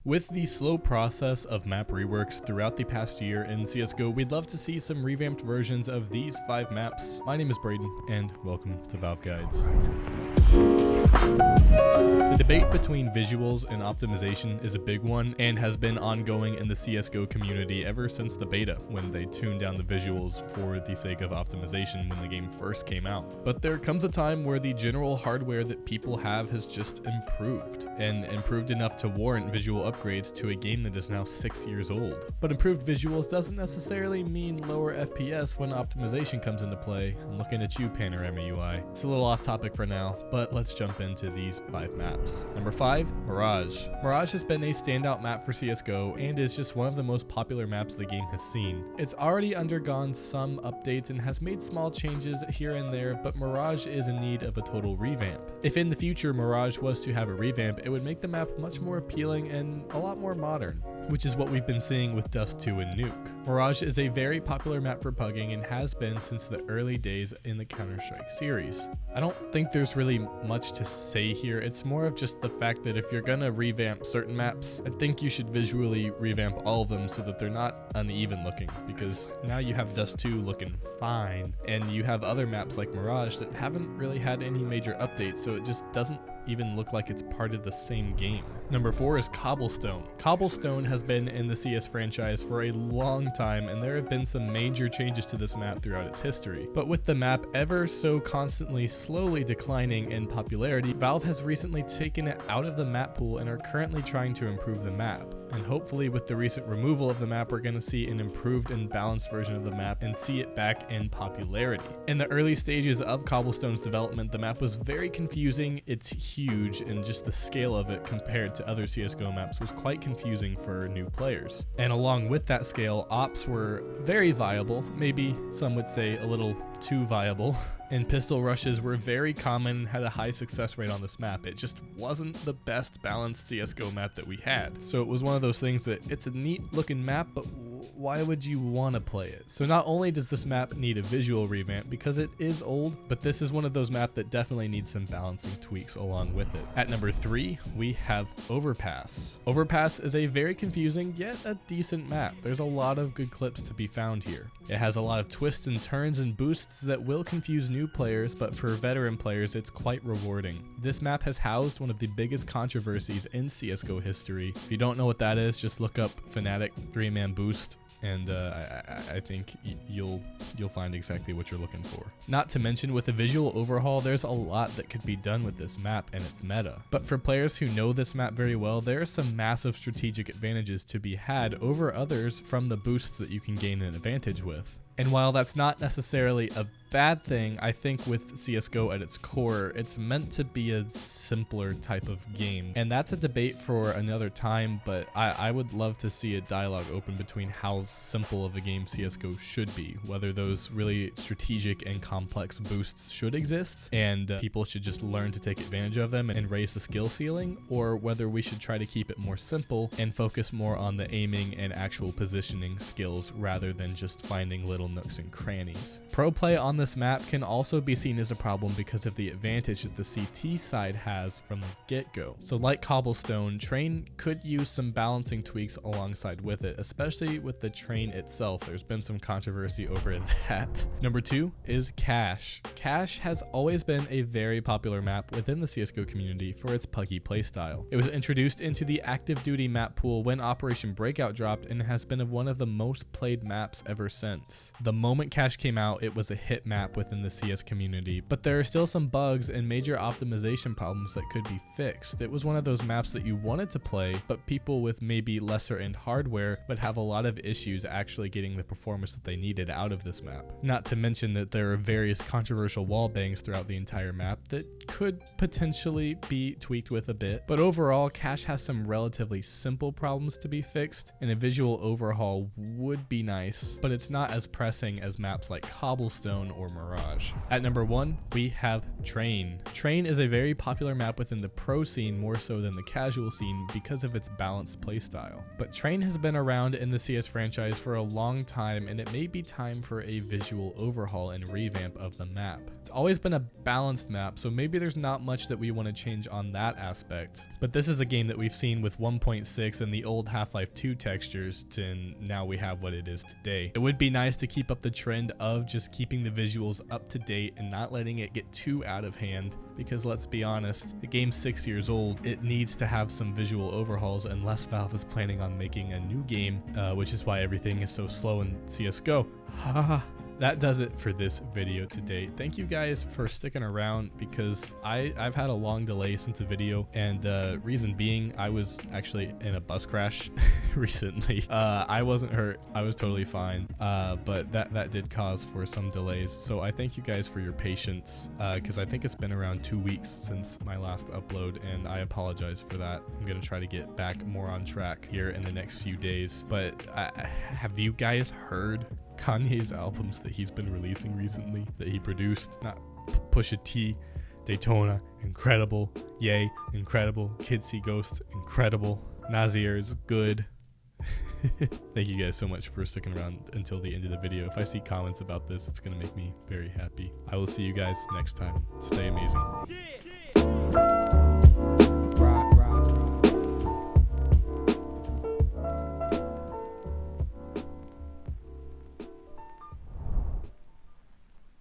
With the slow process of map reworks throughout the past year in CSGO, we'd love to see some revamped versions of these 5 maps. My name is Braden, and welcome to Valve Guides. The debate between visuals and optimization is a big one and has been ongoing in the CSGO community ever since the beta, when they tuned down the visuals for the sake of optimization when the game first came out. But there comes a time where the general hardware that people have has just improved, and improved enough to warrant visual upgrades to a game that is now 6 years old. But improved visuals doesn't necessarily mean lower FPS when optimization comes into play. I'm looking at you, Panorama UI. It's a little off topic for now, but let's jump into these 5 maps. Number 5, Mirage. Mirage has been a standout map for CSGO and is just one of the most popular maps the game has seen. It's already undergone some updates and has made small changes here and there, but Mirage is in need of a total revamp. If in the future Mirage was to have a revamp, it would make the map much more appealing and a lot more modern, which is what we've been seeing with Dust 2 and Nuke. Mirage is a very popular map for pugging and has been since the early days in the Counter-Strike series. I don't think there's really much to say here. It's more of just the fact that if you're gonna revamp certain maps, I think you should visually revamp all of them so that they're not uneven looking, because now you have Dust 2 looking fine, and you have other maps like Mirage that haven't really had any major updates, so it just doesn't even look like it's part of the same game. Number 4 is Cobblestone. Cobblestone has been in the CS franchise for a long time, and there have been some major changes to this map throughout its history. But with the map ever so constantly slowly declining in popularity, Valve has recently taken it out of the map pool and are currently trying to improve the map. And hopefully with the recent removal of the map, we're going to see an improved and balanced version of the map and see it back in popularity. In the early stages of Cobblestone's development, the map was very confusing. It's huge, and just the scale of it compared to other CSGO maps was quite confusing for new players. And along with that scale, ops were very viable, maybe some would say a little too viable, and pistol rushes were very common and had a high success rate on this map. It just wasn't the best balanced CSGO map that we had. So it was one of those things that it's a neat looking map, but why would you want to play it? So not only does this map need a visual revamp because it is old, but this is one of those maps that definitely needs some balancing tweaks along with it. At number 3, we have Overpass. Overpass is a very confusing yet a decent map. There's a lot of good clips to be found here. It has a lot of twists and turns and boosts that will confuse new players, but for veteran players, it's quite rewarding. This map has housed one of the biggest controversies in CSGO history. If you don't know what that is, just look up Fnatic 3-man boost, and I think you'll find exactly what you're looking for. Not to mention, with the visual overhaul, there's a lot that could be done with this map and its meta. But for players who know this map very well, there are some massive strategic advantages to be had over others from the boosts that you can gain an advantage with. And while that's not necessarily a bad thing, I think with CSGO at its core, it's meant to be a simpler type of game. And that's a debate for another time, but I would love to see a dialogue open between how simple of a game CSGO should be, whether those really strategic and complex boosts should exist, and people should just learn to take advantage of them and raise the skill ceiling, or whether we should try to keep it more simple and focus more on the aiming and actual positioning skills rather than just finding little nooks and crannies. Pro play on this map can also be seen as a problem because of the advantage that the CT side has from the get-go. So like Cobblestone, Train could use some balancing tweaks alongside with it, especially with the Train itself. There's been some controversy over that. Number 2 is Cache. Cache has always been a very popular map within the CSGO community for its puggy playstyle. It was introduced into the active duty map pool when Operation Breakout dropped and has been one of the most played maps ever since. The moment Cache came out, it was a hit map within the CS community, but there are still some bugs and major optimization problems that could be fixed. It was one of those maps that you wanted to play, but people with maybe lesser end hardware would have a lot of issues actually getting the performance that they needed out of this map. Not to mention that there are various controversial wall bangs throughout the entire map that could potentially be tweaked with a bit, but overall, Cache has some relatively simple problems to be fixed, and a visual overhaul would be nice, but it's not as pressing as maps like Cobblestone or Mirage. At number 1, we have Train. Train is a very popular map within the pro scene more so than the casual scene because of its balanced playstyle. But Train has been around in the CS franchise for a long time, and it may be time for a visual overhaul and revamp of the map. It's always been a balanced map, so maybe there's not much that we want to change on that aspect. But this is a game that we've seen with 1.6 and the old Half-Life 2 textures to now we have what it is today. It would be nice to keep up the trend of just keeping the visuals up to date and not letting it get too out of hand, because let's be honest, the game's 6 years old. It needs to have some visual overhauls, unless Valve is planning on making a new game, which is why everything is so slow in CSGO. That does it for this video today. Thank you guys for sticking around, because I've had a long delay since the video, and reason being, I was actually in a bus crash recently. I wasn't hurt, I was totally fine, but that did cause for some delays. So I thank you guys for your patience, because I think it's been around 2 weeks since my last upload, and I apologize for that. I'm gonna try to get back more on track here in the next few days. But have you guys heard Kanye's albums that he's been releasing recently, that he produced? Not Pusha T, Daytona, incredible. Ye, incredible. Kids See Ghosts, incredible. Nasir is good. Thank you guys so much for sticking around until the end of the video. If I see comments about this, it's gonna make me very happy. I will see you guys next time. Stay amazing.